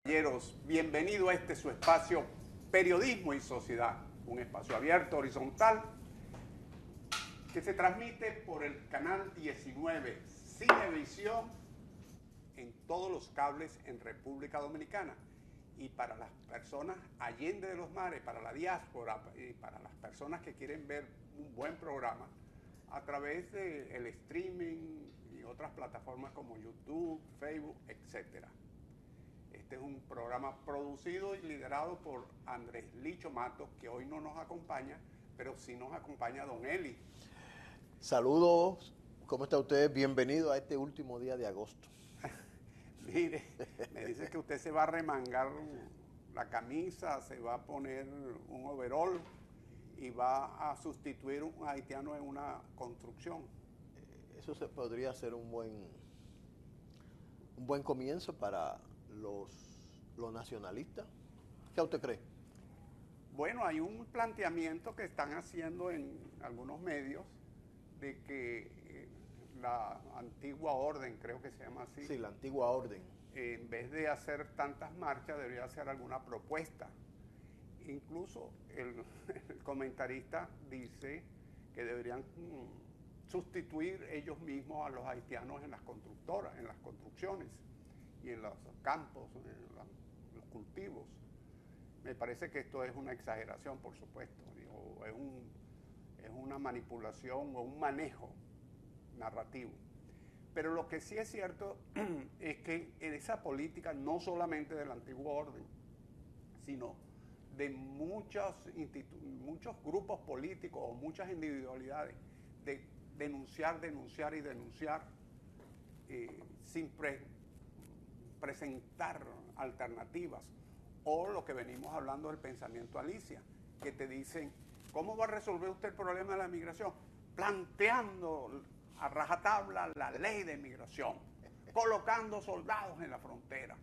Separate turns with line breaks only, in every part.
Caballeros, bienvenido a este su espacio Periodismo y Sociedad, un espacio abierto, horizontal, que se transmite por el canal 19 Cinevisión en todos los cables en República Dominicana. Y para las personas allende de los mares, para la diáspora y para las personas que quieren ver un buen programa a través del streaming y otras plataformas como YouTube, Facebook, etcétera. Este es un programa producido y liderado por Andrés Licho Matos, que hoy no nos acompaña, pero sí nos acompaña don Eli.
Saludos, ¿cómo está usted? Bienvenido a este último día de agosto.
Mire, me dice que usted se va a remangar la camisa, se va a poner un overol y va a sustituir un haitiano en una construcción.
Eso podría ser un buen comienzo para los nacionalistas. ¿Qué usted cree?
Bueno, hay un planteamiento que están haciendo en algunos medios de que la antigua orden, creo que se llama así.
Sí, la antigua orden.
En vez de hacer tantas marchas, debería hacer alguna propuesta. Incluso el comentarista dice que deberían sustituir ellos mismos a los haitianos en las constructoras, en las construcciones y en los campos, en los cultivos. Me parece que esto es una exageración, por supuesto, o es una manipulación o un manejo narrativo. Pero lo que sí es cierto es que en esa política, no solamente de la antigua orden, sino de muchos grupos políticos o muchas individualidades, de denunciar sin presentar alternativas, o lo que venimos hablando del pensamiento Alicia, que te dicen, ¿cómo va a resolver usted el problema de la migración? Planteando a rajatabla la ley de migración, colocando soldados en la frontera.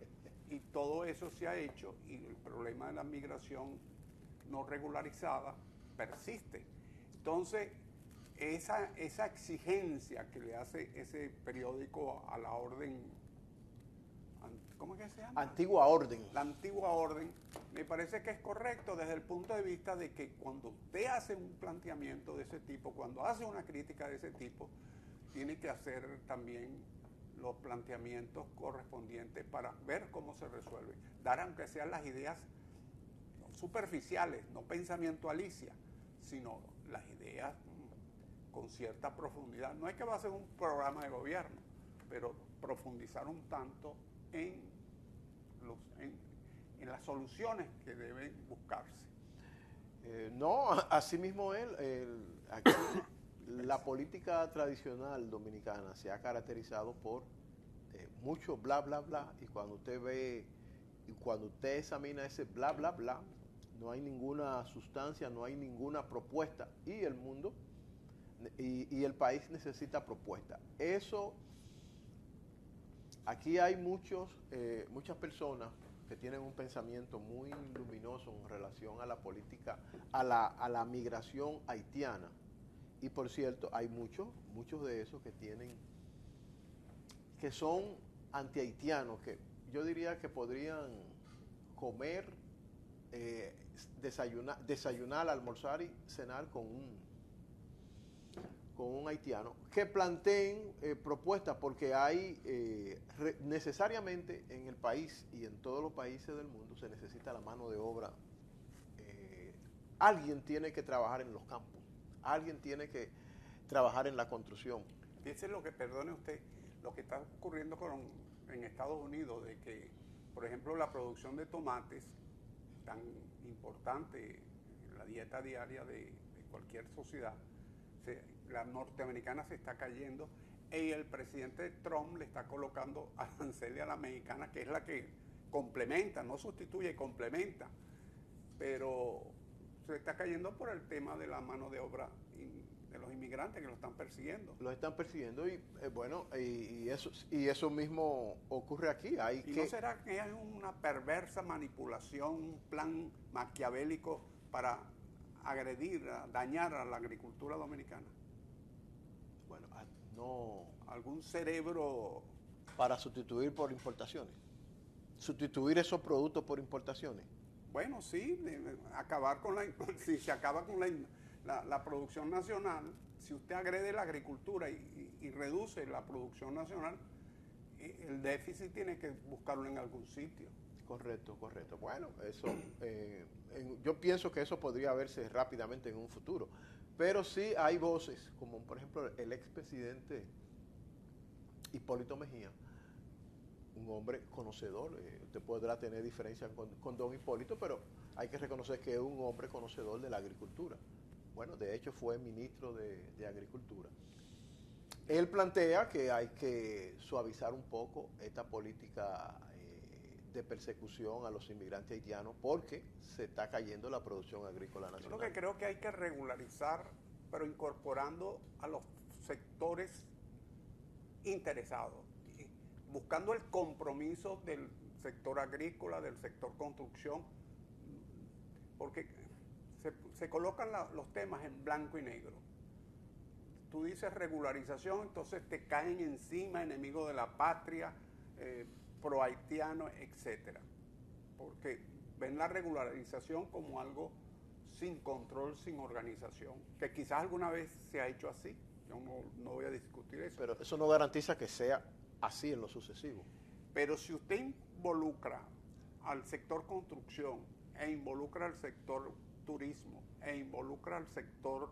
Y todo eso se ha hecho y el problema de la migración no regularizada persiste. Entonces, esa exigencia que le hace ese periódico a la orden, ¿cómo es que se llama?
Antigua orden.
La antigua orden, me parece que es correcto desde el punto de vista de que cuando usted hace un planteamiento de ese tipo, cuando hace una crítica de ese tipo, tiene que hacer también los planteamientos correspondientes para ver cómo se resuelve. Dar aunque sean las ideas superficiales, no pensamiento Alicia, sino las ideas con cierta profundidad. No es que va a ser un programa de gobierno, pero profundizar un tanto en las soluciones que deben buscarse.
No, así mismo aquí, la política tradicional dominicana se ha caracterizado por mucho bla, bla, bla, y cuando usted examina ese bla, bla, bla, no hay ninguna sustancia, no hay ninguna propuesta, y el mundo y el país necesita propuesta. Eso, aquí hay muchas personas que tienen un pensamiento muy luminoso en relación a la política, a la migración haitiana. Y por cierto, hay muchos de esos que son anti-haitianos, que yo diría que podrían comer, desayunar, almorzar y cenar con un haitiano, que planteen propuestas, porque hay necesariamente en el país y en todos los países del mundo se necesita la mano de obra. Alguien tiene que trabajar en los campos, alguien tiene que trabajar en la construcción.
Fíjese perdone usted, lo que está ocurriendo en Estados Unidos, de que, por ejemplo, la producción de tomates, tan importante en la dieta diaria de cualquier sociedad, la norteamericana se está cayendo, y el presidente Trump le está colocando aranceles a la mexicana, que es la que complementa, no sustituye, complementa, pero se está cayendo por el tema de la mano de obra de los inmigrantes que lo están persiguiendo.
Lo están persiguiendo y bueno, y eso mismo ocurre aquí.
¿No será que hay una perversa manipulación, un plan maquiavélico para agredir, dañar a la agricultura dominicana?
Bueno, no.
¿Algún cerebro
para sustituir por importaciones? sustituir esos productos por importaciones.
Bueno, sí, acabar con si se acaba con la producción nacional, si usted agrede la agricultura y reduce la producción nacional, el déficit tiene que buscarlo en algún sitio.
Correcto, correcto. Bueno, eso, yo pienso que eso podría verse rápidamente en un futuro. Pero sí hay voces, como por ejemplo el expresidente Hipólito Mejía, un hombre conocedor. Usted podrá tener diferencias con don Hipólito, pero hay que reconocer que es un hombre conocedor de la agricultura. Bueno, de hecho fue ministro de Agricultura. Él plantea que hay que suavizar un poco esta política de persecución a los inmigrantes haitianos porque se está cayendo la producción agrícola nacional.
Yo lo que creo que hay que regularizar, pero incorporando a los sectores interesados, buscando el compromiso del sector agrícola, del sector construcción, porque se colocan los temas en blanco y negro. Tú dices regularización, entonces te caen encima enemigos de la patria, pro haitiano, etcétera, porque ven la regularización como algo sin control, sin organización, que quizás alguna vez se ha hecho así. Yo no voy a discutir eso.
Pero eso no garantiza que sea así en lo sucesivo.
Pero si usted involucra al sector construcción e involucra al sector turismo e involucra al sector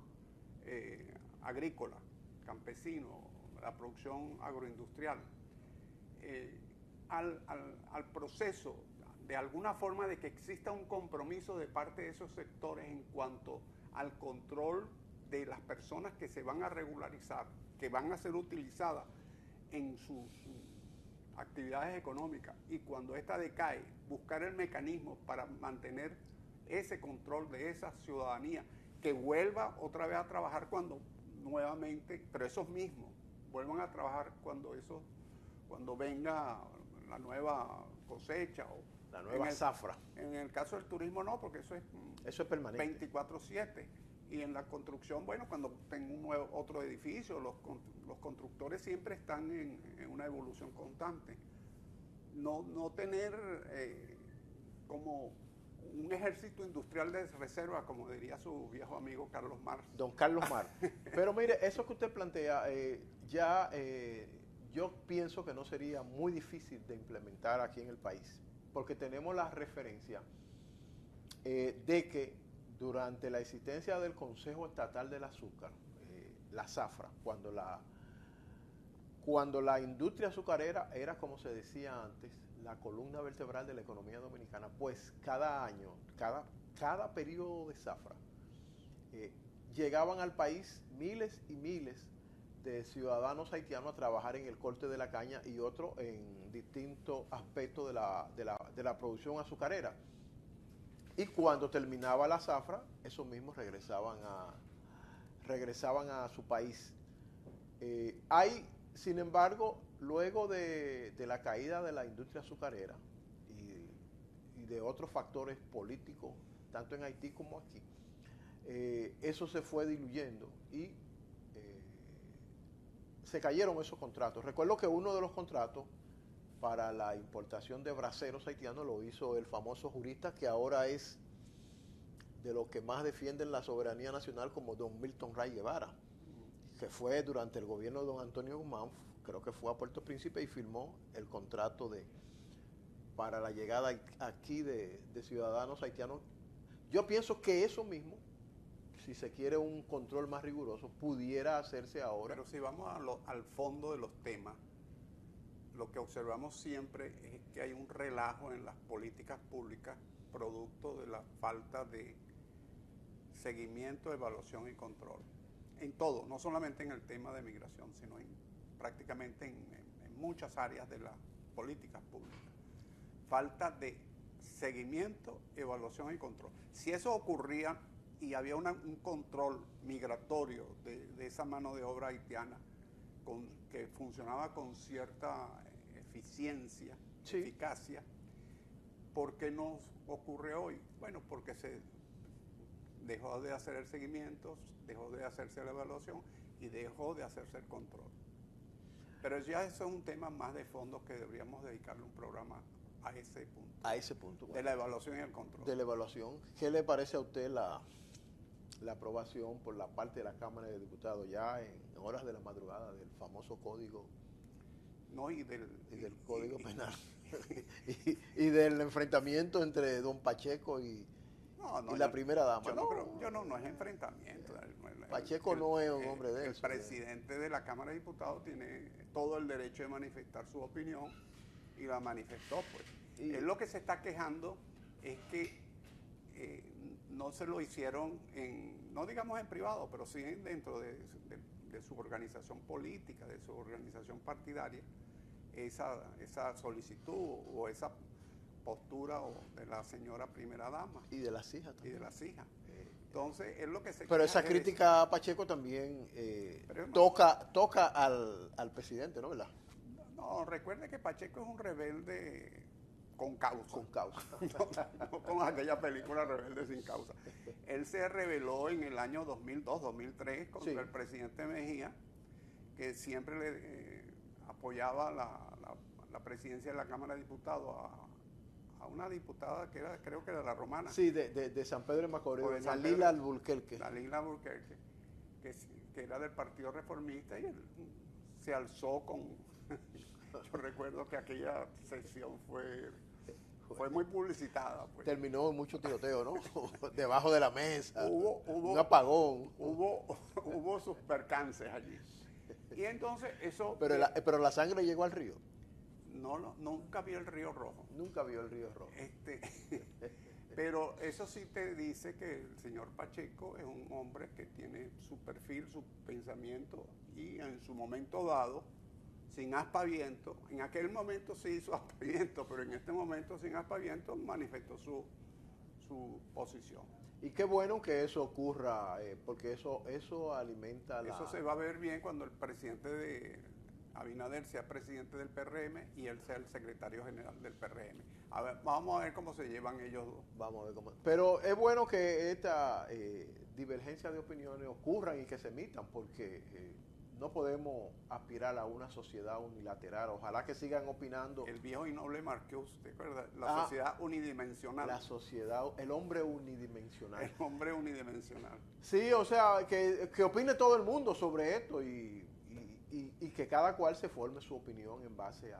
agrícola, campesino, la producción agroindustrial, al proceso de alguna forma de que exista un compromiso de parte de esos sectores en cuanto al control de las personas que se van a regularizar, que van a ser utilizadas en sus actividades económicas, y cuando esta decae, buscar el mecanismo para mantener ese control de esa ciudadanía, que vuelva otra vez a trabajar cuando nuevamente, pero esos mismos vuelvan a trabajar cuando venga la nueva cosecha o
la nueva zafra.
En el caso del turismo no, porque eso es
permanente.
24/7. Y en la construcción, bueno, cuando tenga otro edificio, los constructores siempre están en una evolución constante. No tener como un ejército industrial de reserva, como diría su viejo amigo Carlos Marx.
Don Carlos Marx. Pero mire, eso que usted plantea, yo pienso que no sería muy difícil de implementar aquí en el país, porque tenemos la referencia de que durante la existencia del Consejo Estatal del Azúcar, la Zafra, cuando la industria azucarera era, como se decía antes, la columna vertebral de la economía dominicana, pues cada año, cada periodo de zafra, llegaban al país miles y miles de ciudadanos haitianos a trabajar en el corte de la caña y otros en distintos aspectos de la producción azucarera. Y cuando terminaba la zafra, esos mismos regresaban a su país. Sin embargo, luego de la caída de la industria azucarera y de otros factores políticos, tanto en Haití como aquí, eso se fue diluyendo y se cayeron esos contratos. Recuerdo que uno de los contratos para la importación de braseros haitianos lo hizo el famoso jurista que ahora es de los que más defienden la soberanía nacional, como don Milton Ray Guevara, que fue durante el gobierno de don Antonio Guzmán, creo que fue a Puerto Príncipe y firmó el contrato para la llegada aquí de ciudadanos haitianos. Yo pienso que eso mismo, si se quiere un control más riguroso, pudiera hacerse ahora.
Pero si vamos al fondo de los temas, lo que observamos siempre es que hay un relajo en las políticas públicas producto de la falta de seguimiento, evaluación y control. En todo, no solamente en el tema de migración, sino prácticamente en muchas áreas de las políticas públicas. Falta de seguimiento, evaluación y control. Si eso ocurría y había un control migratorio de esa mano de obra haitiana que funcionaba con cierta eficiencia, sí, eficacia, ¿por qué no ocurre hoy? Bueno, porque se dejó de hacer el seguimiento, dejó de hacerse la evaluación y dejó de hacerse el control. Pero ya eso es un tema más de fondo que deberíamos dedicarle un programa a ese punto
Bueno,
de la evaluación y el control.
de la evaluación. ¿Qué le parece a usted la aprobación por la parte de la Cámara de Diputados ya en horas de la madrugada del famoso código
No,
y del Código Penal y del enfrentamiento entre don Pacheco y la primera dama?
No es enfrentamiento.
Pacheco no es un hombre de eso.
El presidente de la Cámara de Diputados tiene todo el derecho de manifestar su opinión y la manifestó, pues. Él lo que se está quejando es que no se lo hicieron no digamos en privado, pero sí dentro de su organización política, de su organización partidaria, esa solicitud o esa postura de la señora primera dama.
Y de las hijas también.
Y de las hijas. Entonces, es lo que se
Pero esa crítica a Pacheco también toca al presidente, ¿no? ¿Verdad?
No, recuerde que Pacheco es un rebelde con causa.
Con causa.
No con aquella película Rebelde sin causa. Él se rebeló en el año 2002, 2003 contra el presidente Mejía, que siempre le apoyaba la presidencia de la Cámara de Diputados a una diputada que era, creo que era la romana.
Sí, de San Pedro de Macorís, Dalila Alburquerque.
Dalila Alburquerque, que era del Partido Reformista, y él se alzó con... Yo recuerdo que aquella sesión fue muy publicitada. Pues.
Terminó en mucho tiroteo, ¿no? Debajo de la mesa,
hubo
un apagón.
Hubo sus percances allí. Y entonces eso...
Pero la sangre llegó al río.
No, nunca vio el Río Rojo.
Nunca vio el Río Rojo.
Pero eso sí te dice que el señor Pacheco es un hombre que tiene su perfil, su pensamiento, y en su momento dado, sin aspaviento, en aquel momento sí hizo aspaviento, pero en este momento sin aspaviento manifestó su posición.
Y qué bueno que eso ocurra, porque eso alimenta
Eso se va a ver bien cuando el presidente de Abinader sea presidente del PRM y él sea el secretario general del PRM. A ver, vamos a ver cómo se llevan ellos dos.
Vamos a ver cómo. Pero es bueno que esta divergencia de opiniones ocurran y que se emitan, porque no podemos aspirar a una sociedad unilateral. Ojalá que sigan opinando.
El viejo y noble Marcuse, ¿te acuerdas? La sociedad unidimensional.
La sociedad, el hombre unidimensional.
El hombre unidimensional.
Sí, o sea, que opine todo el mundo sobre esto y que cada cual se forme su opinión en base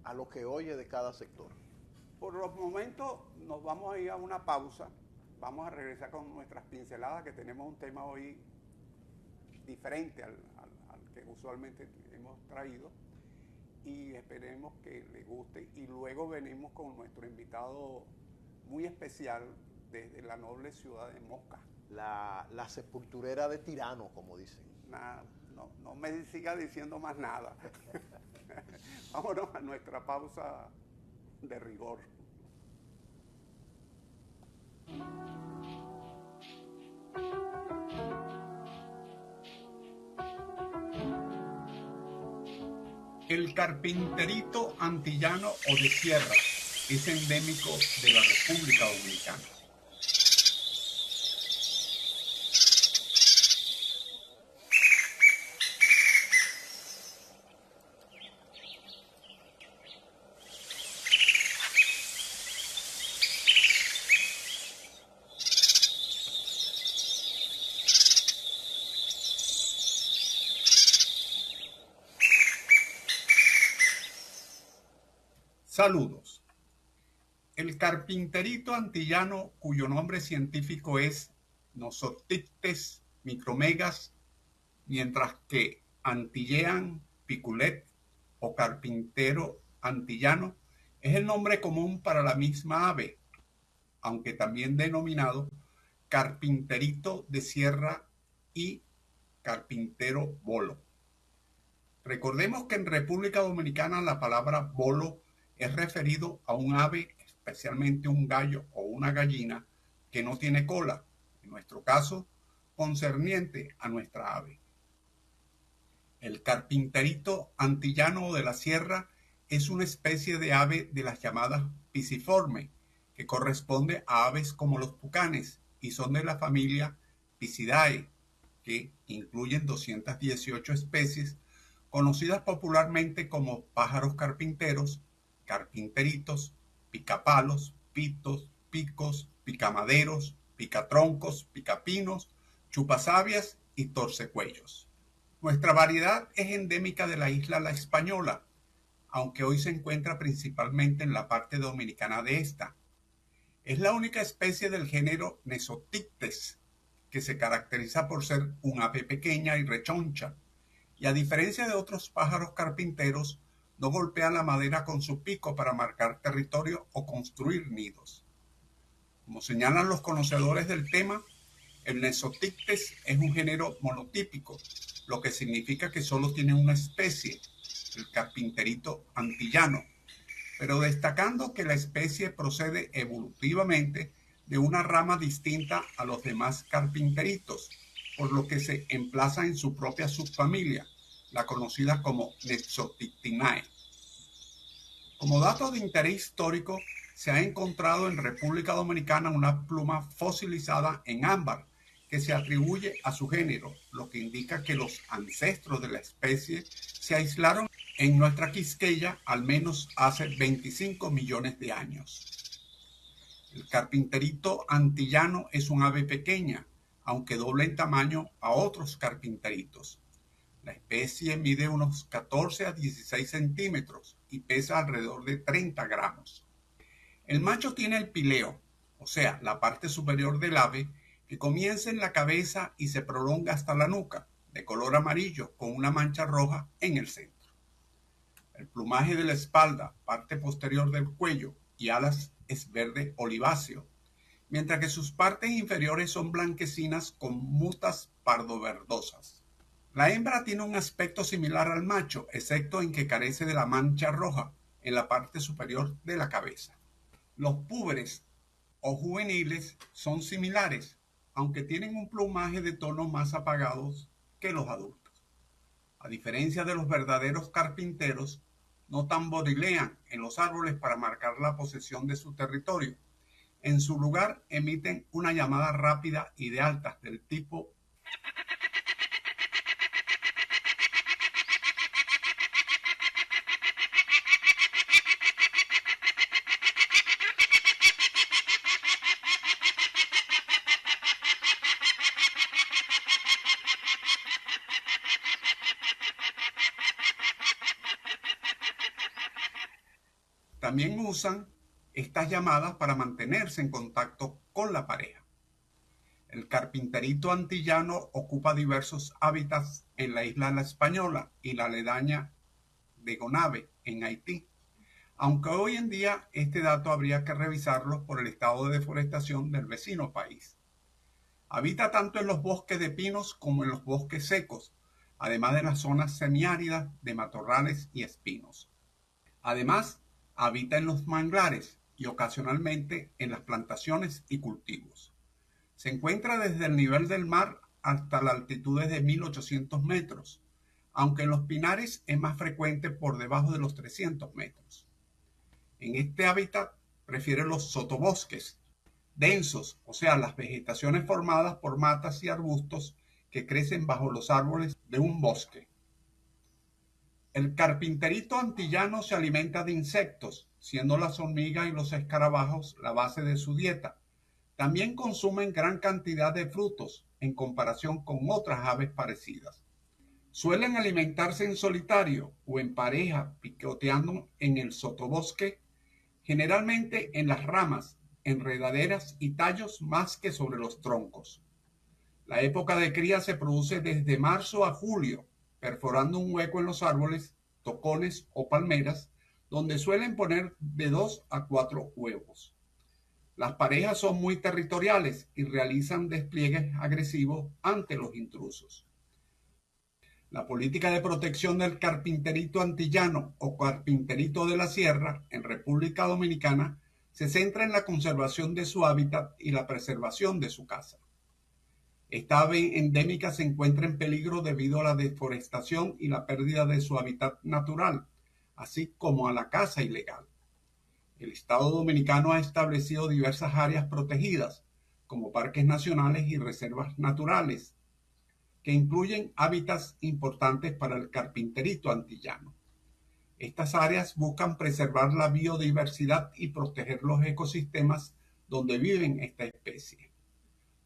a lo que oye de cada sector.
Por los momentos nos vamos a ir a una pausa. Vamos a regresar con nuestras pinceladas, que tenemos un tema hoy diferente al que usualmente hemos traído, y esperemos que les guste, y luego venimos con nuestro invitado muy especial desde la noble ciudad de Moca.
La sepulturera de Tirano, como dicen.
Nada, no me siga diciendo más nada. Vámonos a nuestra pausa de rigor. El carpinterito antillano o de sierra es endémico de la República Dominicana. Saludos. El carpinterito antillano, cuyo nombre científico es Nosoctictes micromegas, mientras que Antillean piculet o carpintero antillano es el nombre común para la misma ave, aunque también denominado carpinterito de sierra y carpintero bolo. Recordemos que en República Dominicana la palabra bolo es referido a un ave, especialmente un gallo o una gallina, que no tiene cola, en nuestro caso, concerniente a nuestra ave. El carpinterito antillano de la sierra es una especie de ave de las llamadas piciforme, que corresponde a aves como los tucanes y son de la familia Picidae, que incluyen 218 especies, conocidas popularmente como pájaros carpinteros, carpinteritos, picapalos, pitos, picos, picamaderos, picatroncos, picapinos, chupasabias y torcecuellos. Nuestra variedad es endémica de la isla La Española, aunque hoy se encuentra principalmente en la parte dominicana de esta. Es la única especie del género Nesotictes, que se caracteriza por ser un ave pequeña y rechoncha, y a diferencia de otros pájaros carpinteros, no golpea la madera con su pico para marcar territorio o construir nidos. Como señalan los conocedores del tema, el Nesotictes es un género monotípico, lo que significa que solo tiene una especie, el carpinterito antillano, pero destacando que la especie procede evolutivamente de una rama distinta a los demás carpinteritos, por lo que se emplaza en su propia subfamilia, la conocida como Nexotictinae. Como dato de interés histórico, se ha encontrado en República Dominicana una pluma fosilizada en ámbar que se atribuye a su género, lo que indica que los ancestros de la especie se aislaron en nuestra Quisqueya al menos hace 25 millones de años. El carpinterito antillano es un ave pequeña, aunque doble en tamaño a otros carpinteritos. La especie mide unos 14 a 16 centímetros y pesa alrededor de 30 gramos. El macho tiene el pileo, o sea, la parte superior del ave, que comienza en la cabeza y se prolonga hasta la nuca, de color amarillo con una mancha roja en el centro. El plumaje de la espalda, parte posterior del cuello y alas es verde oliváceo, mientras que sus partes inferiores son blanquecinas con mutas pardo-verdosas. La hembra tiene un aspecto similar al macho, excepto en que carece de la mancha roja en la parte superior de la cabeza. Los púberes o juveniles son similares, aunque tienen un plumaje de tonos más apagados que los adultos. A diferencia de los verdaderos carpinteros, no tamborilean en los árboles para marcar la posesión de su territorio. En su lugar emiten una llamada rápida y de altas del tipo También usan estas llamadas para mantenerse en contacto con la pareja. El carpinterito antillano ocupa diversos hábitats en la isla La Española y la aledaña de Gonave, en Haití, aunque hoy en día este dato habría que revisarlo por el estado de deforestación del vecino país. Habita tanto en los bosques de pinos como en los bosques secos, además de las zonas semiáridas de matorrales y espinos. Además, habita en los manglares y ocasionalmente en las plantaciones y cultivos. Se encuentra desde el nivel del mar hasta las altitudes de 1800 metros, aunque en los pinares es más frecuente por debajo de los 300 metros. En este hábitat prefiere los sotobosques densos, o sea, las vegetaciones formadas por matas y arbustos que crecen bajo los árboles de un bosque. El carpinterito antillano se alimenta de insectos, siendo las hormigas y los escarabajos la base de su dieta. También consumen gran cantidad de frutos en comparación con otras aves parecidas. Suelen alimentarse en solitario o en pareja, picoteando en el sotobosque, generalmente en las ramas, enredaderas y tallos más que sobre los troncos. La época de cría se produce desde marzo a julio, perforando un hueco en los árboles, tocones o palmeras, donde suelen poner de 2 a 4 huevos. Las parejas son muy territoriales y realizan despliegues agresivos ante los intrusos. La política de protección del carpinterito antillano o carpinterito de la sierra en República Dominicana se centra en la conservación de su hábitat y la preservación de su caza. Esta ave endémica se encuentra en peligro debido a la deforestación y la pérdida de su hábitat natural, así como a la caza ilegal. El Estado dominicano ha establecido diversas áreas protegidas, como parques nacionales y reservas naturales, que incluyen hábitats importantes para el carpinterito antillano.
Estas áreas buscan preservar la biodiversidad y proteger los ecosistemas donde viven esta especie.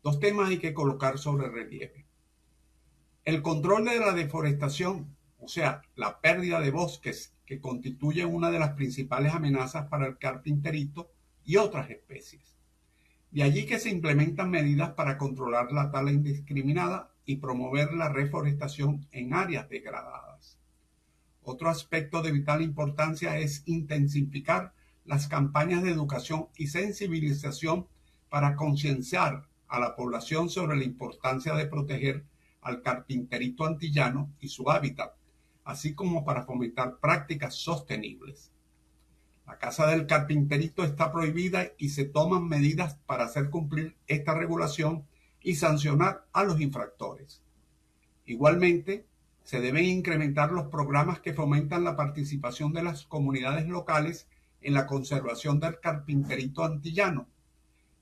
Dos temas hay que colocar sobre relieve. El control de la deforestación, o sea, la pérdida de bosques, que constituye una de las principales amenazas para el carpinterito y otras especies. De allí que se implementan medidas para controlar la tala indiscriminada y promover la reforestación en áreas degradadas. Otro aspecto de vital importancia es intensificar las campañas de educación y sensibilización para concienciar a la población sobre la importancia de proteger al carpinterito antillano y su hábitat, así como para fomentar prácticas sostenibles. La caza del carpinterito está prohibida y se toman medidas para hacer cumplir esta regulación y sancionar a los infractores. Igualmente, se deben incrementar los programas que fomentan la participación de las comunidades locales en la conservación del carpinterito antillano,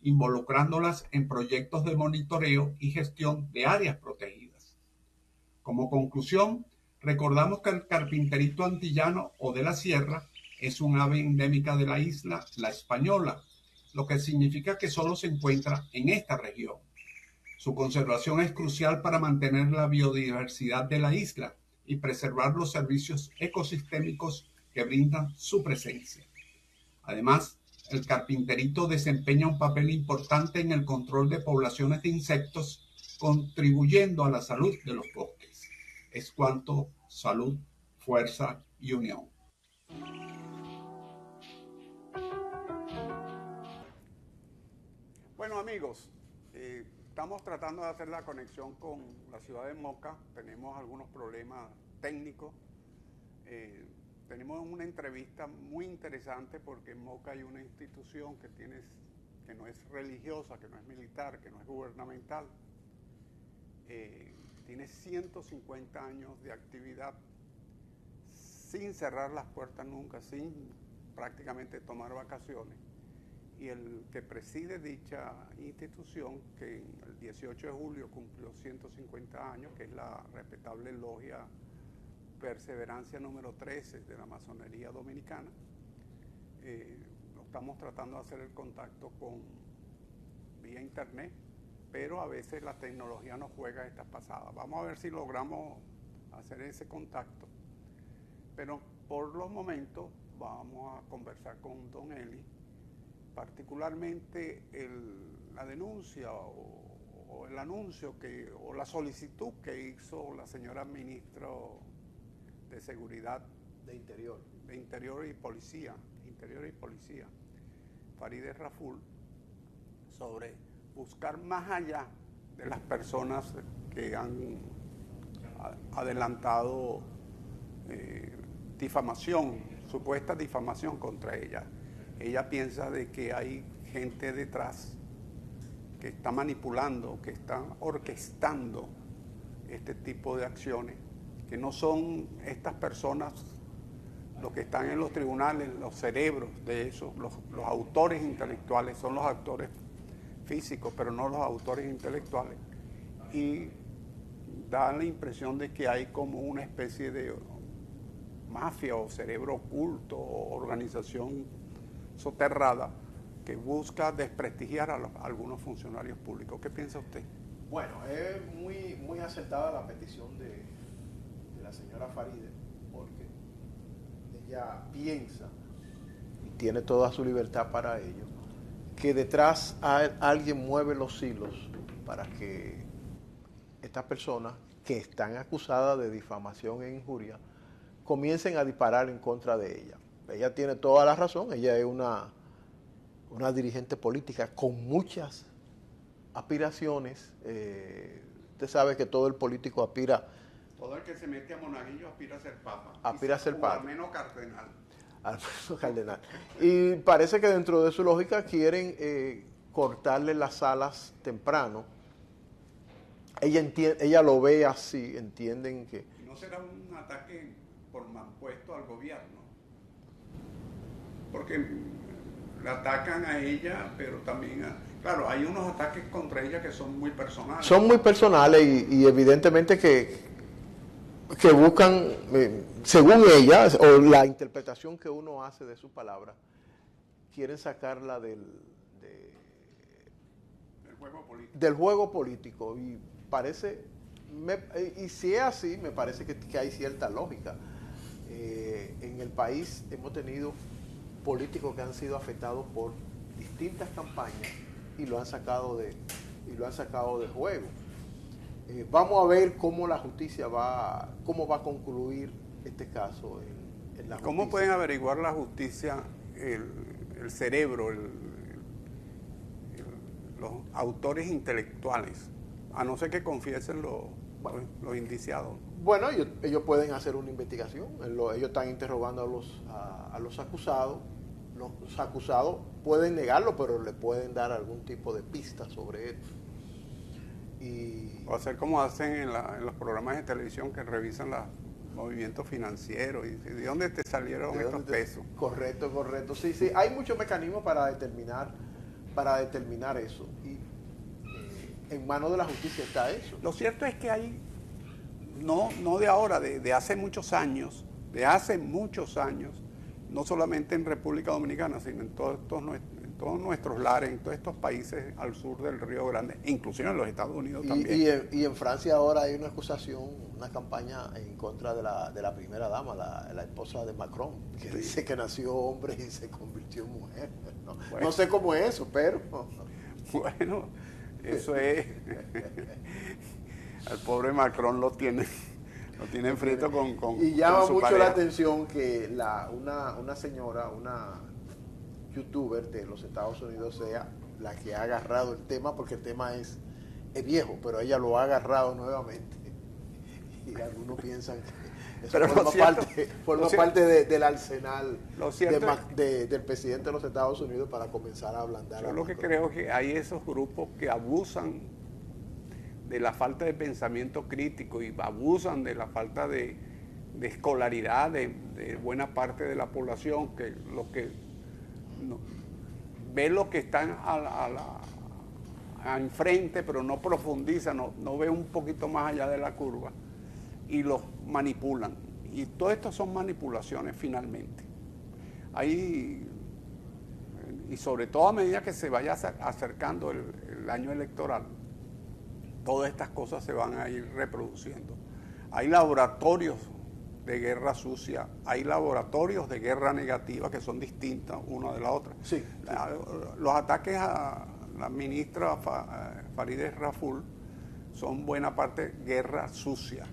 involucrándolas en proyectos de monitoreo y gestión de áreas protegidas. Como conclusión, recordamos que el carpinterito antillano o de la sierra es un ave endémica de la isla La Española, lo que significa que solo se encuentra en esta región. Su conservación es crucial para mantener la biodiversidad de la isla y preservar los servicios ecosistémicos que brindan su presencia. Además, el carpinterito desempeña un papel importante en el control de poblaciones de insectos, contribuyendo a la salud de los bosques. Es cuanto: salud, fuerza y unión.
Bueno, amigos, estamos tratando de hacer la conexión con la ciudad de Moca. Tenemos algunos problemas técnicos. Tenemos una entrevista muy interesante porque en Moca hay una institución que no es religiosa, que no es militar, que no es gubernamental. Tiene 150 años de actividad sin cerrar las puertas nunca, sin prácticamente tomar vacaciones. Y el que preside dicha institución, que el 18 de julio cumplió 150 años, que es la respetable logia Perseverancia número 13 de la masonería dominicana, estamos tratando de hacer el contacto vía internet, pero a veces la tecnología nos juega estas pasadas. Vamos a ver si logramos hacer ese contacto, pero por los momentos vamos a conversar con don Eli, particularmente la denuncia o el anuncio o la solicitud que hizo la señora ministra de Seguridad
de
Interior y Policía, Farideh Raful, sobre buscar más allá de las personas que han adelantado supuesta difamación contra ella. Ella piensa de que hay gente detrás que está manipulando, que está orquestando este tipo de acciones, que no son estas personas los que están en los tribunales, los cerebros de eso, los autores intelectuales, son los actores físicos, pero no los autores intelectuales. Y da la impresión de que hay como una especie de mafia o cerebro oculto o organización soterrada que busca desprestigiar a algunos funcionarios públicos. ¿Qué piensa usted?
Bueno, es muy acertada la petición de la señora Farideh, porque ella piensa, y tiene toda su libertad para ello, que detrás alguien mueve los hilos para que estas personas que están acusadas de difamación e injuria comiencen a disparar en contra de ella. Ella tiene toda la razón, ella es una dirigente política con muchas aspiraciones. Usted sabe que todo el político aspira.
Todo el que se mete a monaguillo aspira a ser papa.
Aspira a ser papa.
Al menos cardenal.
Al menos cardenal. Y parece que dentro de su lógica quieren cortarle las alas temprano. Ella lo ve así, entienden que...
¿No será un ataque por malpuesto al gobierno? Porque la atacan a ella, pero también claro, hay unos ataques contra ella que son muy personales.
Son muy personales y evidentemente que que buscan, según ella, o la interpretación que uno hace de su palabra, quieren sacarla del juego político. Y parece, y si es así, me parece que hay cierta lógica. En el país hemos tenido políticos que han sido afectados por distintas campañas y lo han sacado de juego. Vamos a ver cómo la justicia cómo va a concluir este caso en la justicia.
¿Cómo pueden averiguar la justicia el cerebro, los autores intelectuales, a no ser que confiesen los indiciados?
Bueno, ellos pueden hacer una investigación. Ellos están interrogando a los acusados. Los acusados pueden negarlo, pero le pueden dar algún tipo de pista sobre esto.
O hacer como hacen en los programas de televisión que revisan los movimientos financieros y de dónde te salieron estos pesos.
Correcto. Sí, hay muchos mecanismos para determinar eso. Y en manos de la justicia está eso.
Lo cierto es que hay, no de ahora, de hace muchos años, no solamente en República Dominicana, sino en todos nuestros lares, en todos estos países al sur del Río Grande, inclusive en los Estados Unidos también.
Y en Francia ahora hay una acusación, una campaña en contra de la primera dama, la esposa de Macron, que dice que nació hombre y se convirtió en mujer. No sé cómo es eso, pero...
Bueno, eso es... Al pobre Macron lo tiene frito con
y llama
con
mucho
pareja.
la atención que una señora, una youtuber de los Estados Unidos sea la que ha agarrado el tema, porque el tema es viejo, pero ella lo ha agarrado nuevamente. Y algunos piensan que eso forma parte del arsenal del presidente de los Estados Unidos para comenzar a ablandar.
Yo lo que creo es que hay esos grupos que abusan de la falta de pensamiento crítico y abusan de la falta de escolaridad de buena parte de la población, que ve lo que están enfrente, pero no profundiza, no ve un poquito más allá de la curva y los manipulan. Y todo esto son manipulaciones finalmente. Y sobre todo a medida que se vaya acercando el año electoral, todas estas cosas se van a ir reproduciendo. Hay laboratorios de guerra sucia, hay laboratorios de guerra negativa que son distintas una de la otra.
Sí.
Los ataques a la ministra Farideh Raful son buena parte guerra sucia.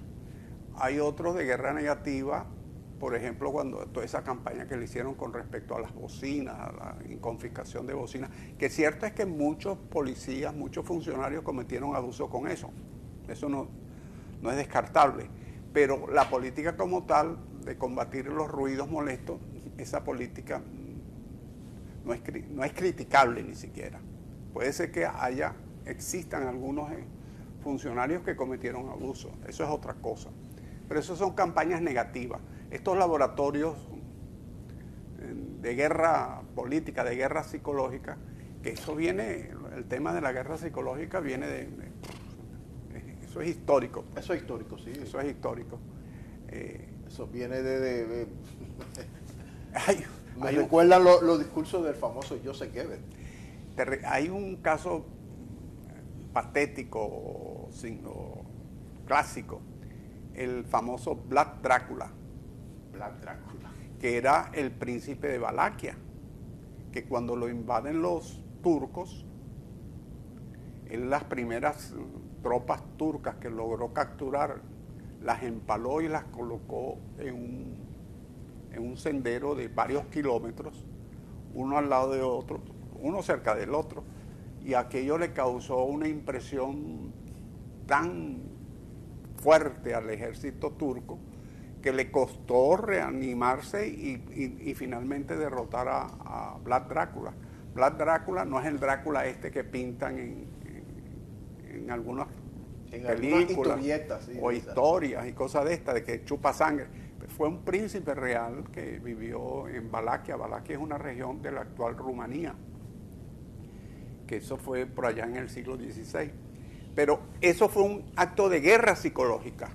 Hay otros de guerra negativa, por ejemplo, cuando toda esa campaña que le hicieron con respecto a las bocinas, a la confiscación de bocinas, que cierto es que muchos policías, muchos funcionarios cometieron abuso con eso. Eso no es descartable. Pero la política como tal, de combatir los ruidos molestos, esa política no es criticable ni siquiera. Puede ser que existan algunos funcionarios que cometieron abuso, eso es otra cosa. Pero eso son campañas negativas. Estos laboratorios de guerra política, de guerra psicológica, que eso viene, el tema de la guerra psicológica viene eso es histórico.
Eso es histórico, sí.
Eso es histórico.
Eso viene de me
hay
recuerdan los discursos del famoso Joseph Goebbels.
Hay un caso patético o clásico, el famoso Vlad Drácula, que era el príncipe de Valaquia, que cuando lo invaden los turcos, las primeras tropas turcas que logró capturar, las empaló y las colocó en un sendero de varios kilómetros, uno al lado de otro, uno cerca del otro, y aquello le causó una impresión tan fuerte al ejército turco que le costó reanimarse y finalmente derrotar a Vlad Drácula. Vlad Drácula no es el Drácula este que pintan en algunas películas o historias y cosas de estas, de que chupa sangre. Fue un príncipe real que vivió en Valaquia. Valaquia es una región de la actual Rumanía, que eso fue por allá en el siglo XVI. Pero eso fue un acto de guerra psicológica.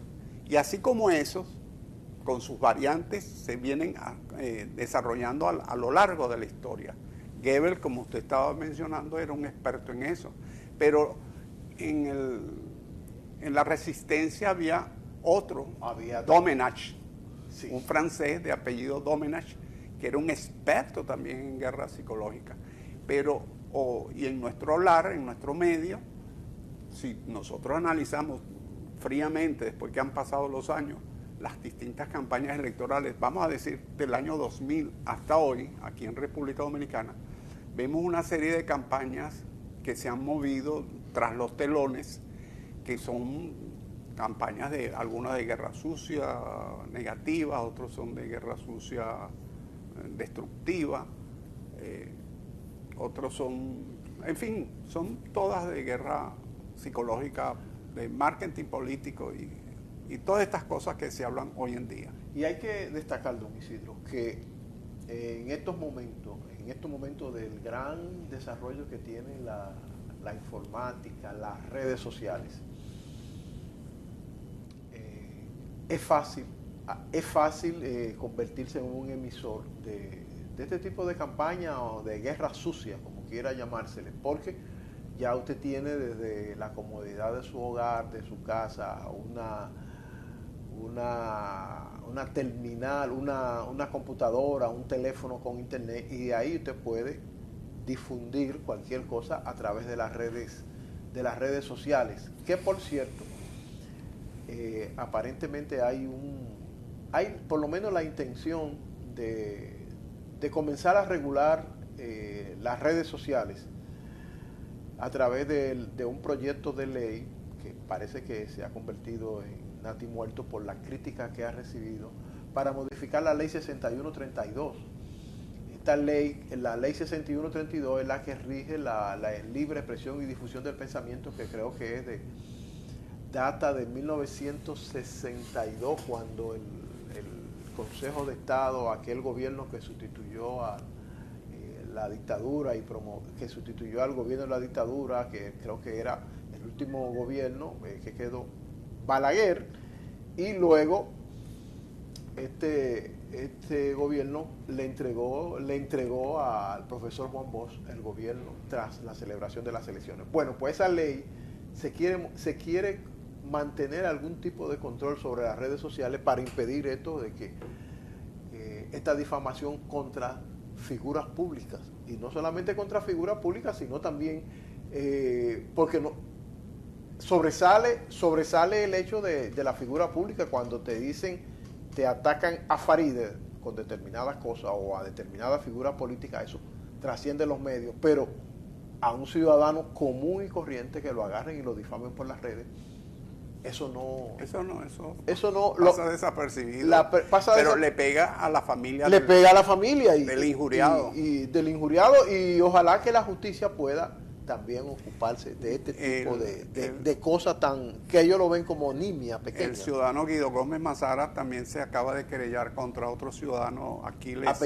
Y así como esos, con sus variantes, se vienen desarrollando a lo largo de la historia. Goebbels, como usted estaba mencionando, era un experto en eso. Pero en la resistencia había otro, Domenech, sí, un francés de apellido Domenech, que era un experto también en guerra psicológica. Pero, y en nuestro hablar, en nuestro medio, si nosotros analizamos fríamente, después que han pasado los años, las distintas campañas electorales, vamos a decir, del año 2000 hasta hoy, aquí en República Dominicana, vemos una serie de campañas que se han movido tras los telones, que son campañas algunas de guerra sucia negativa, otros son de guerra sucia destructiva, otros son, en fin, son todas de guerra psicológica, de marketing político y todas estas cosas que se hablan hoy en día.
Y hay que destacar, don Isidro, que en estos momentos del gran desarrollo que tiene la informática, las redes sociales, es fácil convertirse en un emisor de este tipo de campaña o de guerra sucia, como quiera llamársele, porque ya usted tiene desde la comodidad de su hogar, de su casa, una terminal, una computadora, un teléfono con internet, y de ahí usted puede difundir cualquier cosa a través de las redes sociales, que por cierto, aparentemente hay por lo menos la intención de comenzar a regular las redes sociales a través de un proyecto de ley que parece que se ha convertido en natimuerto por la crítica que ha recibido, para modificar la ley 6132. Esta ley, la ley 6132, es la que rige la libre expresión y difusión del pensamiento, que creo que es data de 1962, cuando el Consejo de Estado, aquel gobierno que sustituyó a la dictadura que sustituyó al gobierno de la dictadura, que creo que era el último gobierno que quedó, Balaguer, y luego este gobierno le entregó al profesor Juan Bosch el gobierno tras la celebración de las elecciones. Bueno, pues esa ley se quiere mantener algún tipo de control sobre las redes sociales para impedir esto de que esta difamación contra figuras públicas, y no solamente contra figuras públicas, sino también porque no sobresale el hecho de la figura pública cuando te atacan a Faride con determinadas cosas o a determinadas figuras políticas. Eso trasciende los medios, pero a un ciudadano común y corriente que lo agarren y lo difamen por las redes, eso
pasa desapercibido, pero le pega a la familia del injuriado
y del injuriado, y ojalá que la justicia pueda también ocuparse de este tipo de cosas que ellos lo ven como nimia pequeña.
El ciudadano Guido Gómez Mazara también se acaba de querellar contra otro ciudadano, Aquiles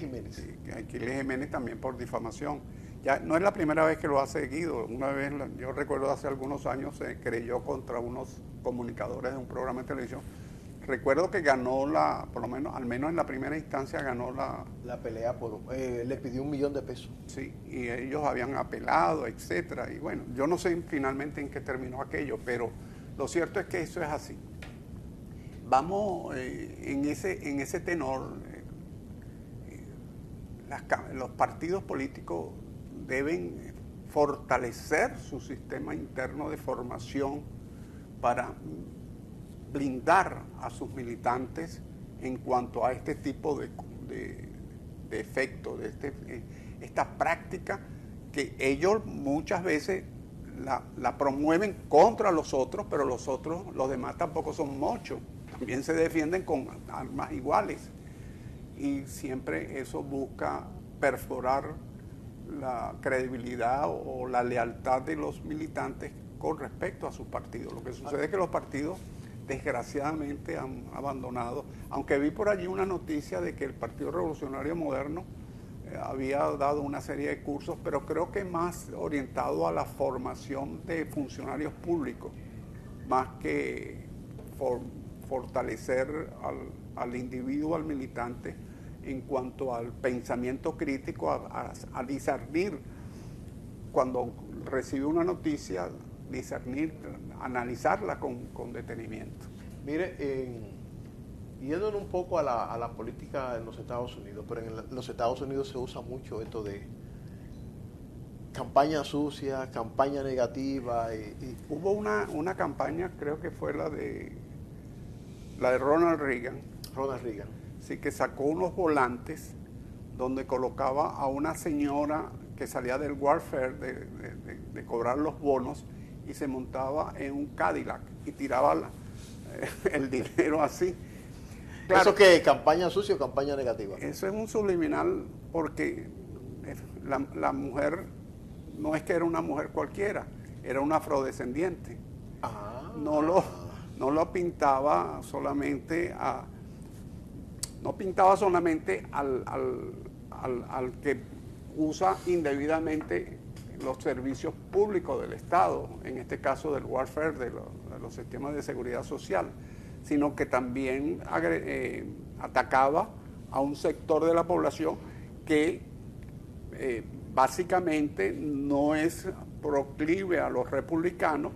Jiménez.
Sí, Aquiles Jiménez, también por difamación. Ya no es la primera vez que lo hace Guido. Una vez, yo recuerdo hace algunos años, se querelló contra unos comunicadores de un programa de televisión. Recuerdo que ganó por lo menos, al menos en la primera instancia, ganó
la pelea le pidió $1 millón.
Sí, y ellos habían apelado, etcétera. Y bueno, yo no sé finalmente en qué terminó aquello, pero lo cierto es que eso es así. Vamos en ese tenor. Los partidos políticos deben fortalecer su sistema interno de formación para blindar a sus militantes en cuanto a este tipo de efectos, esta práctica que ellos muchas veces la promueven contra los otros, pero los demás tampoco son mochos, también se defienden con armas iguales, y siempre eso busca perforar la credibilidad o la lealtad de los militantes con respecto a sus partidos. Lo que sucede es que los partidos desgraciadamente han abandonado, aunque vi por allí una noticia de que el Partido Revolucionario Moderno había dado una serie de cursos, pero creo que más orientado a la formación de funcionarios públicos, más que fortalecer al individuo, al militante, en cuanto al pensamiento crítico, a discernir cuando recibe una noticia, discernir, analizarla con detenimiento.
Mire, yéndonos un poco a la política en los Estados Unidos, pero en los Estados Unidos se usa mucho esto de campaña sucia, campaña negativa.
Hubo una campaña, creo que fue la de Ronald Reagan.
Ronald Reagan.
Sí, que sacó unos volantes donde colocaba a una señora que salía del welfare de cobrar los bonos y se montaba en un Cadillac y tiraba el dinero así. Claro,
¿eso qué? ¿Campaña sucia o campaña negativa?
Eso es un subliminal porque la mujer no es que era una mujer cualquiera, era una afrodescendiente.
Ah.
No lo pintaba solamente al que usa indebidamente los servicios públicos del Estado, en este caso del welfare, de los sistemas de seguridad social, sino que también atacaba a un sector de la población que básicamente no es proclive a los republicanos,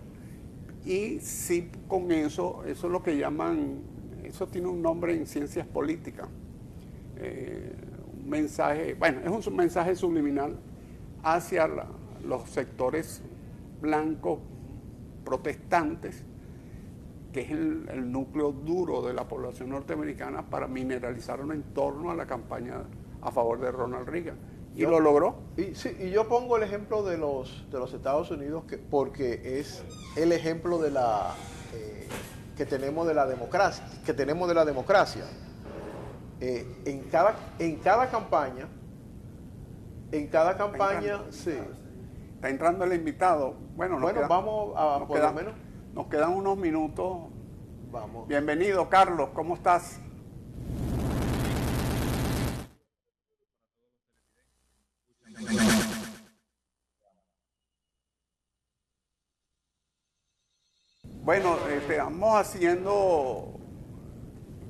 y sí, con eso es lo que llaman, eso tiene un nombre en ciencias políticas, un mensaje, bueno, es un mensaje subliminal hacia los sectores blancos protestantes, que es el núcleo duro de la población norteamericana, para mineralizarlo en torno a la campaña a favor de Ronald Reagan. Y lo logró.
Y yo pongo el ejemplo de los Estados Unidos porque es el ejemplo de que tenemos de la democracia. En cada campaña, sí.
Está entrando el invitado. Bueno,
vamos a por lo menos.
Nos quedan unos minutos.
Vamos.
Bienvenido, Carlos. ¿Cómo estás? Bueno, estamos haciendo,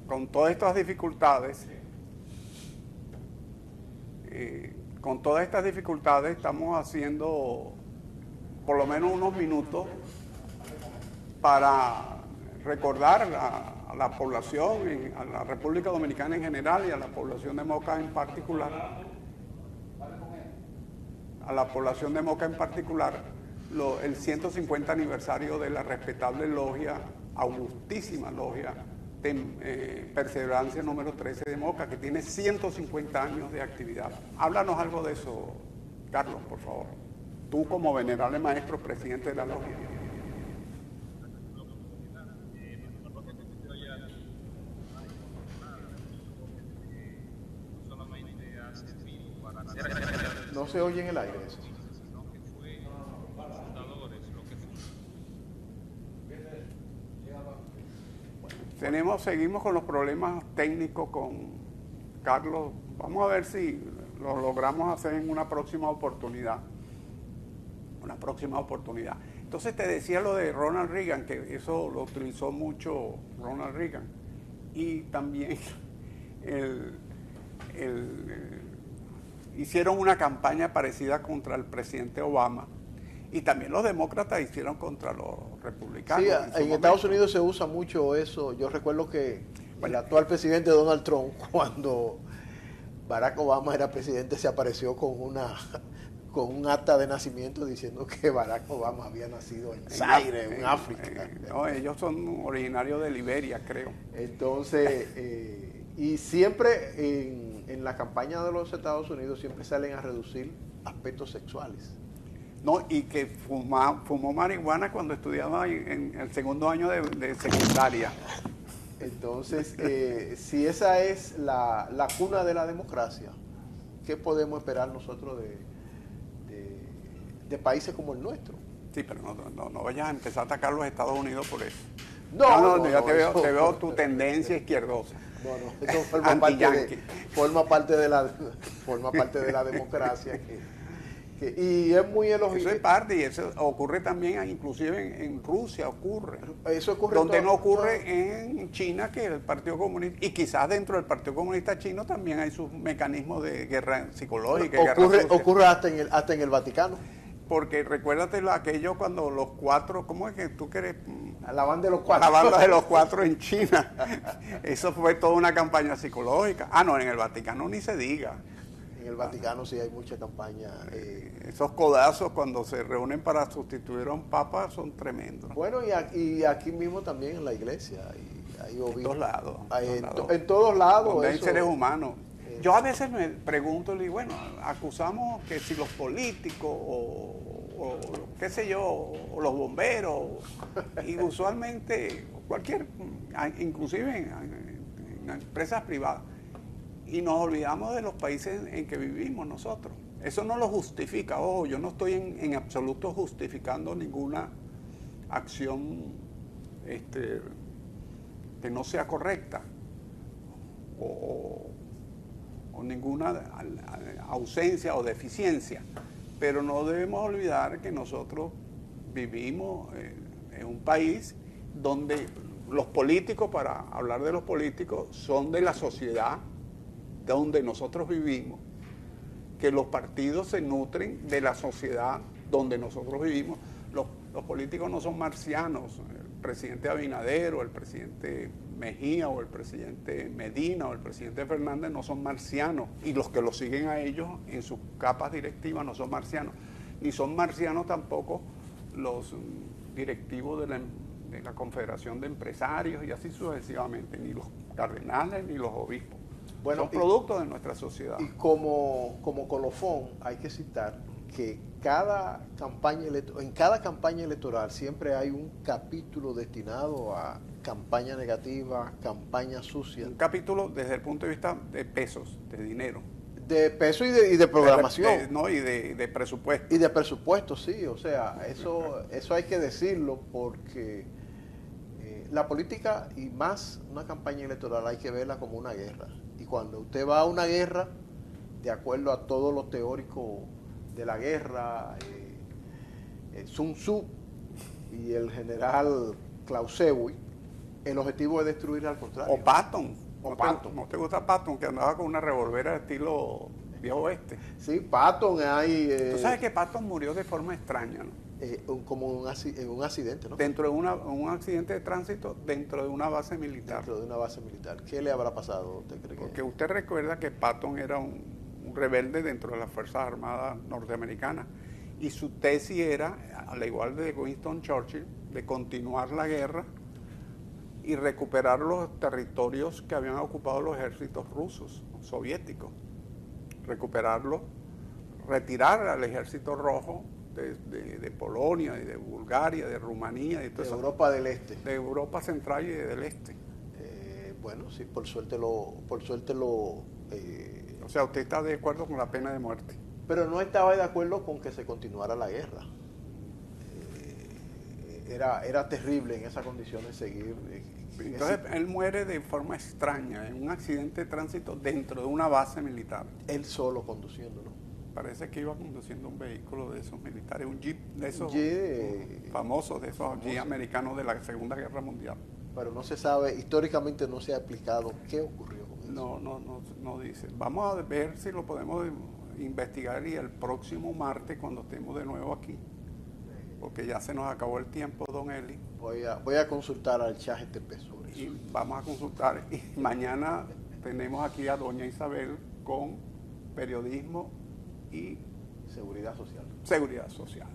con todas estas dificultades, estamos haciendo por lo menos unos minutos para recordar a la población, a la República Dominicana en general y a la población de Moca en particular, el 150 aniversario de la respetable logia, augustísima logia, Perseverancia número 13 de Moca, que tiene 150 años de actividad. Háblanos algo de eso, Carlos, por favor. Tú como venerable maestro, presidente de la logia.
No se oye en el aire eso.
Seguimos con los problemas técnicos con Carlos. Vamos a ver si lo logramos hacer en una próxima oportunidad. Entonces te decía lo de Ronald Reagan, que eso lo utilizó mucho Ronald Reagan. Y también hicieron una campaña parecida contra el presidente Obama. Y también los demócratas hicieron contra los republicanos.
Sí, en Estados Unidos se usa mucho eso. Yo recuerdo que el actual presidente Donald Trump, cuando Barack Obama era presidente, se apareció con un acta de nacimiento diciendo que Barack Obama había nacido en Zaire, en África.
No, ellos son originarios de Liberia, creo.
Entonces, y siempre en la campaña de los Estados Unidos siempre salen a reducir aspectos sexuales.
No, y que fumó marihuana cuando estudiaba en el segundo año de secundaria.
Entonces, si esa es la cuna de la democracia, ¿qué podemos esperar nosotros de países como el nuestro?
Sí, pero no vayas a empezar a atacar a los Estados Unidos por eso.
No,
te veo tu tendencia izquierdosa.
No, eso forma parte de la democracia Y es muy elogio.
Eso es parte, y eso ocurre también, inclusive en Rusia ocurre.
Eso ocurre
donde no ocurre en China, que el Partido Comunista, y quizás dentro del Partido Comunista chino también hay sus mecanismos de guerra psicológica.
Ocurre hasta en el Vaticano.
Porque recuérdate aquello cuando los cuatro, ¿cómo es que tú quieres?
La banda de los cuatro.
La banda de los cuatro en China. Eso fue toda una campaña psicológica. Ah, no, en el Vaticano ni se diga.
En el Vaticano sí hay mucha campaña.
Esos codazos cuando se reúnen para sustituir a un papa son tremendos.
Bueno, y aquí mismo también en la iglesia.
En todos lados.
En todos lados.
Donde hay seres humanos. Yo a veces me pregunto, y bueno, acusamos que si los políticos o qué sé yo, o los bomberos, y usualmente inclusive en empresas privadas, y nos olvidamos de los países en que vivimos nosotros. Eso no lo justifica. Yo no estoy en absoluto justificando ninguna acción que no sea correcta o ninguna ausencia o deficiencia, pero no debemos olvidar que nosotros vivimos en un país donde los políticos, para hablar de los políticos, son de la sociedad donde nosotros vivimos, que los partidos se nutren de la sociedad donde nosotros vivimos. Los políticos no son marcianos. El presidente Abinader o el presidente Mejía o el presidente Medina o el presidente Fernández no son marcianos, y los que lo siguen a ellos en sus capas directivas no son marcianos, ni son marcianos tampoco los directivos de la Confederación de Empresarios y así sucesivamente, ni los cardenales ni los obispos. Bueno, son productos de nuestra sociedad.
Y como colofón hay que citar que en cada campaña electoral siempre hay un capítulo destinado a campaña negativa, campaña sucia.
Un capítulo desde el punto de vista de pesos, de dinero.
De peso y de programación.
Y de presupuesto.
Y de presupuesto, sí. O sea, eso hay que decirlo porque la política, y más una campaña electoral, hay que verla como una guerra. Y cuando usted va a una guerra, de acuerdo a todos los teóricos de la guerra, Sun Tzu y el general Clausewitz, el objetivo es destruir al contrario.
O Patton. ¿No te gusta Patton, que andaba con una revolvera de estilo viejo oeste?
Sí, Patton hay...
Tú sabes que Patton murió de forma extraña, ¿no?
Como un accidente, ¿no?
Dentro de un accidente de tránsito dentro de una base militar.
Dentro de una base militar. ¿Qué le habrá pasado? ¿Usted cree?
Porque usted recuerda que Patton era un rebelde dentro de las Fuerzas Armadas norteamericanas, y su tesis era, al igual de Winston Churchill, de continuar la guerra y recuperar los territorios que habían ocupado los ejércitos rusos, soviéticos, recuperarlos, retirar al ejército rojo de Polonia y de Bulgaria, de Rumanía, y
de Europa del Este,
de Europa Central y del Este.
Bueno, sí, por suerte
o sea, usted está de acuerdo con la pena de muerte.
Pero no estaba de acuerdo con que se continuara la guerra. Era terrible en esas condiciones seguir.
Entonces él muere de forma extraña, en un accidente de tránsito dentro de una base militar.
Él solo conduciéndolo.
Parece que iba conduciendo un vehículo de esos militares, un jeep de esos famosos, de esos jeep americanos de la Segunda Guerra Mundial.
Pero no se sabe, históricamente no se ha explicado qué ocurrió con eso.
No dice. Vamos a ver si lo podemos investigar, y el próximo martes, cuando estemos de nuevo aquí, porque ya se nos acabó el tiempo, don Eli.
Voy a consultar al ChatGPT sobre eso.
Y vamos a consultar. Y mañana tenemos aquí a doña Isabel con periodismo y
seguridad social.
Seguridad social.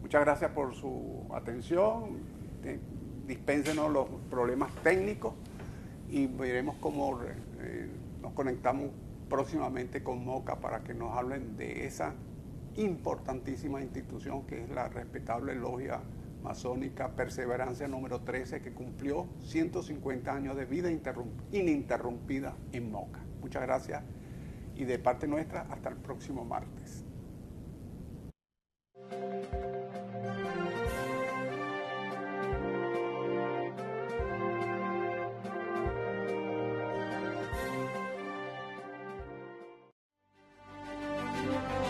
Muchas gracias por su atención. Dispénsenos los problemas técnicos y veremos cómo nos conectamos próximamente con MOCA para que nos hablen de esa importantísima institución que es la respetable logia masónica Perseverancia número 13, que cumplió 150 años de vida ininterrumpida en MOCA. Muchas gracias, y de parte nuestra hasta el próximo martes.